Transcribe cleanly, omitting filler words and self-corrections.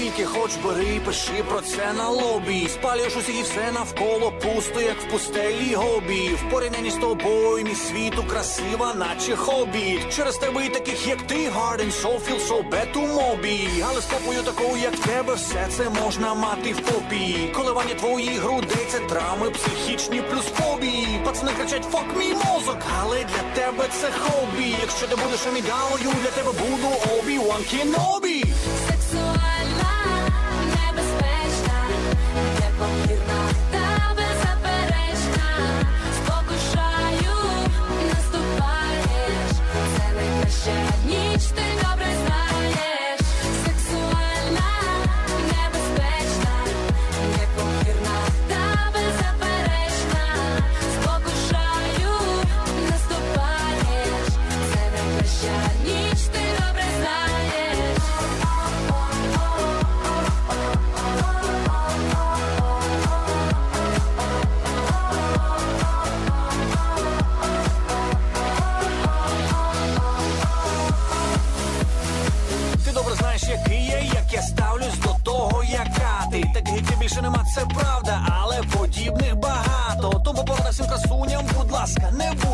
скільки хоч бери, пиши про це на лобі. Спалюєш усіх і все навколо пусто, як в пустелі гобі. В порівнянні з тобою мій світу красива, наче хобі. Через тебе і таких, як ти, hard and soul, feel so bad to мобі. Але з попою такою, як тебе, все це можна мати в попі. Коливання твоїх грудей, це травми психічні плюс фобії. Пацани кричать, fuck мій мозок, але для тебе це хобі. Якщо ти будеш амідалою, для тебе буду Obi-Wan Kenobi. Сексуальна, небезпечна, непомірна та беззаперечна. Спокушаю, наступаєш, це найкраща ніч, ти добре знаєш. Сексуальна, небезпечна, непомірна та беззаперечна. Спокушаю, наступаєш, це найкраща ніч, ти добре знаєш. Ти добре знаєш, який я, як я ставлюсь до того, яка ти. Таких ти більше нема, це правда, але подібних багато. Тому порада всім красуням, будь ласка, не будь